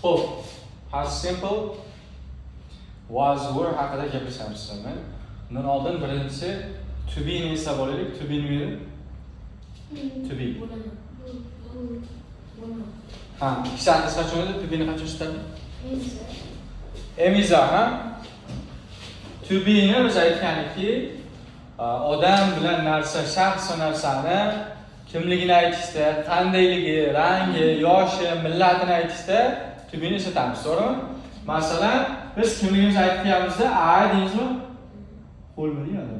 Xo'p, past simple was were haqida gapirishamiz sizlar. Bundan oldin birinchisi to be ni esa bo'laylik. To be nima edi? To be. Ha, ikkisi qachon edi? To be ni qachon ishlatadi? Emiza, ha? To be ni biz aytganiki, odam bilan narsa, shaxs va narsani kimligini aytishda, qandayligi, rangi, yoshi, millatini aytishda to be ni ishlatamiz, to'g'rimi? Masalan, biz kimligimizni aytganimizda I deymizmi? Qo'lmi deyadi.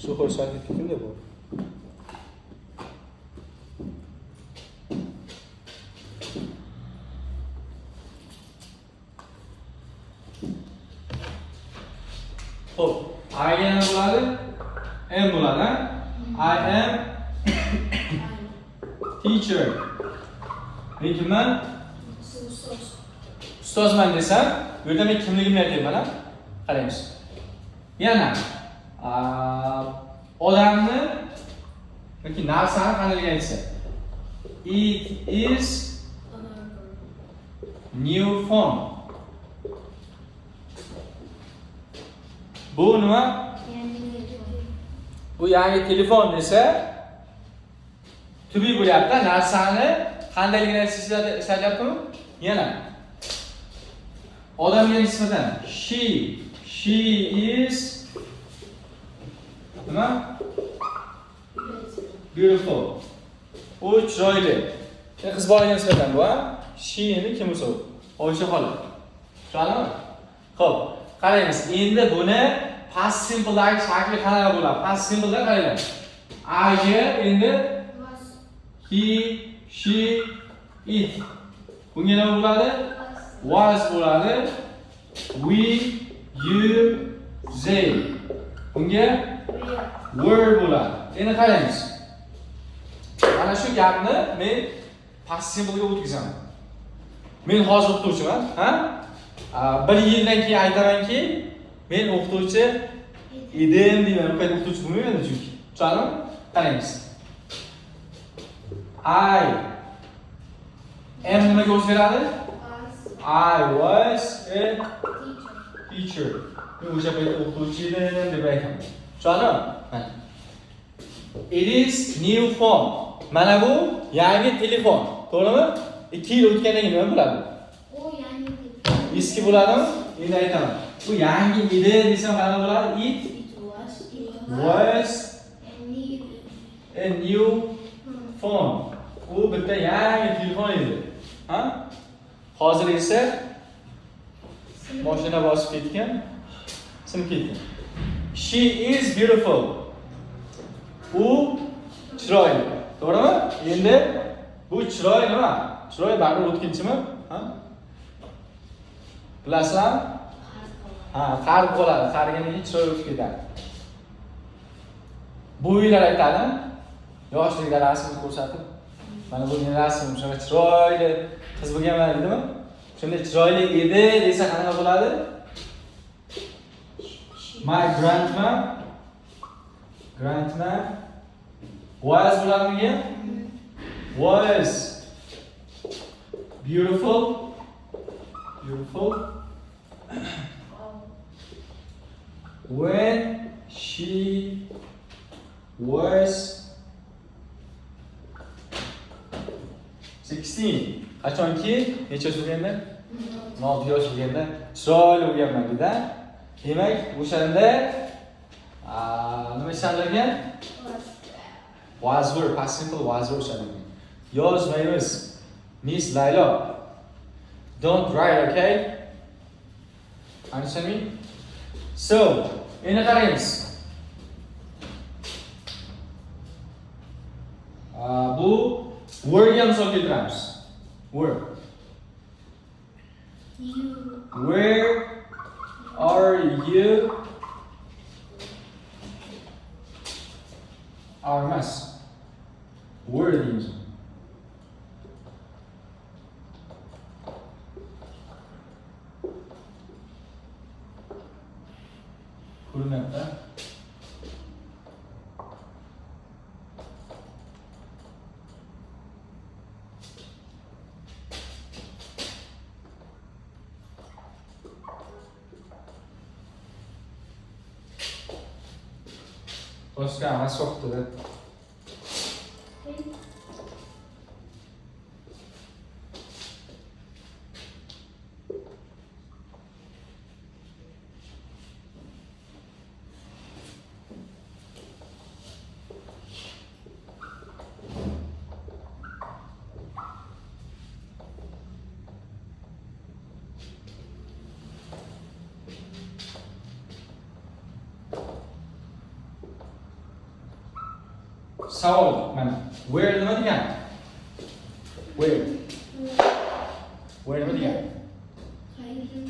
Shu qo'shadi kimda bu? Xo'p, I yana bo'ladi, am bo'ladi. I am teacher. Men kimman? Ustozman desam, bu yerda men kimligimni aytayman, qaraymiz. Yana odamni yoki narsani qanday aytsa. It is new phone. Bu nima? Bu yangi telefon desa, to be bo'lyapti. Narsani qandayligini aytishyaptimi? Yana odamga nisbatan she is nima? Beautiful. U chiroyli. Qiz bolaga nisbatan bu, she ni kim bo'lsa, Oysha xola. Tushunarlimi? Xo'p, qaraymiz. Endi buni past simple dagi shakli qanaqa bo'ladi? Past simple da qaranglar. I ga endi he, she, it. Bunga nima bo'ladi? Was bo'ladi. We, you, they. Bunga were bo'ladi. Endi qaraymiz. Mana shu gapni men past simple ga o'tkazaman. Men hozir o'qituvchiman, ha? Bir yildan keyin aytamanki, men o'qituvchi edim deyman. Bu payt o'qituvchi bo'lmayman chunki. Tushunarlimi? Qaraymiz. I am nimaga o'zgaradi? I was a teacher. Men o'sha payt o'qituvchi edim deb aytaman. Tushunarlimi? Mana. It is new phone. Mana bu yangi telefon. To'g'rimi? 2 yil o'tgandan keyin nima bo'ladi? O yangi eski bo'ladimi? Endi aytaman. Bu yangi edi desam qanaqa bo'ladi? It was a new phone. U bitta yangi telefon edi. Ha? Hozir esa mashina bosib ketgan, sinib ketgan. She is beautiful. U chiroyli. To'g'rimi? Endi bu chiroy nima? Chiroy baribir o'tkinchimi? Ha? Bilasizmi? Ha, qarib qoladi. Qarigandan keyin chiroy o'tib ketadi. Bu uylar aytadi, yoshligida rasmni ko'rsatib, mana bu rasm shunday chiroyli qiz bo'lganman deydimi? Shunday chiroyli edi desa qanaqa bo'ladi? My grandma was bo'ladimi? Was beautiful. When she was 16. Qachonki necha yosh bo'lganda? 16 yosh bo'lganda chiroyli bo'lganman dedi. Demak, o'shanda nima ishlangan? Was were, past simple was were ishlangan. Yozmaymiz. Miss Laylo. Don't write, okay? Understand me? So, endi qaraymiz. Bu were ga misol keltiramiz. Were. Where are you? Are emas. Were deymiz. Where? Ko'rinmayapti. Boshqa emas so'qdi. Savol mana where nima degan? Where nima degan?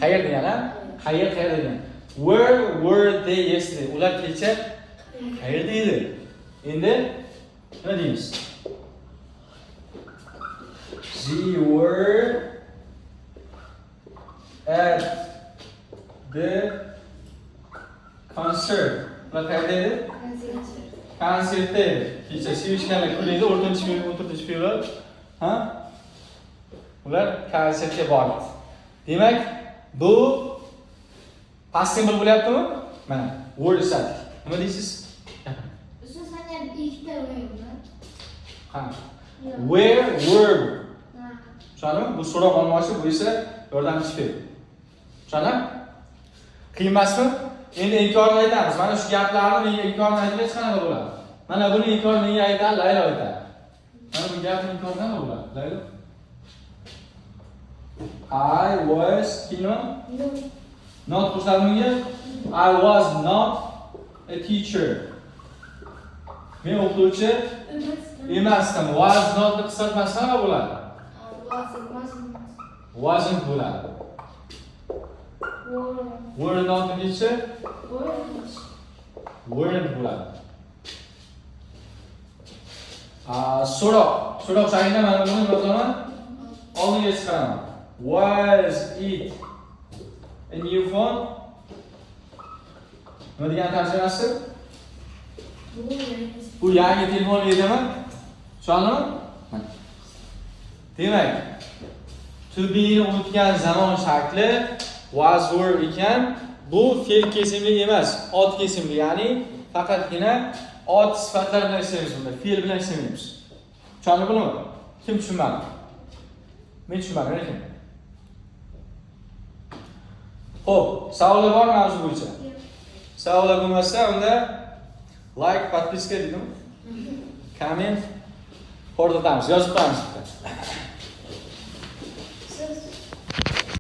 Qayer degan-a? Qayer degan. Where were they yesterday? Ular kecha qayerda edi? Endi nima deymiz? They were at the concert. Ular qayerda edi? Konsertda edi. Kecha sevishganlar kuladi, o'rtinchi fevral. Ha? Ular konsertga bordi. Demak, bu past simple bo'lyaptimi? Mana, word isadi. Nima deysiz? Ustoz yana ikkita o'yinmi? Qani? Where were? Tushundingmi? Bu so'roq olmoqchi, bu esa yordamchi fe'l. Tushundingmi? Qiyin emasmi? Endi inkorni aytamiz. Mana shu gaplarni menga inkorni aytgach qanaqa bo'ladi? Mana buni inkor menga aytadi, Laylo aytadi. Mana bu gapni inkor qanaqa bo'ladi? Laylo? I was not qo'shiladiga I was not a teacher. Men o'qituvchi emasdim. Was not deb qisqartmasi qanaqa bo'ladi? Wasn't bo'ladi. Were not deyishi weren't bo'ladi. So'roq shaklinda mana buni yozaman. Oldinga chiqaraman. Was it a new phone? Nima degan tarjimasi? Bu yangi telefon edimi? Tushundingmi? Demak, to be ni o'tgan zamon shakli was were ekan. Bu fe'l kesimli emas, ot kesimli, ya'ni faqatgina ot sifatlar bilan ishlaymiz bunda, fe'l bilan ishlaymiz. Tushundingmi? Kim tushunmadi? Men tushunmadim, lekin. Xo'p, savollar bormi mavzu bo'yicha? Savollar bo'lmasa, unda like, podpiska dedim. Comment, qo'rqitamiz, yozib qo'yamiz bitta.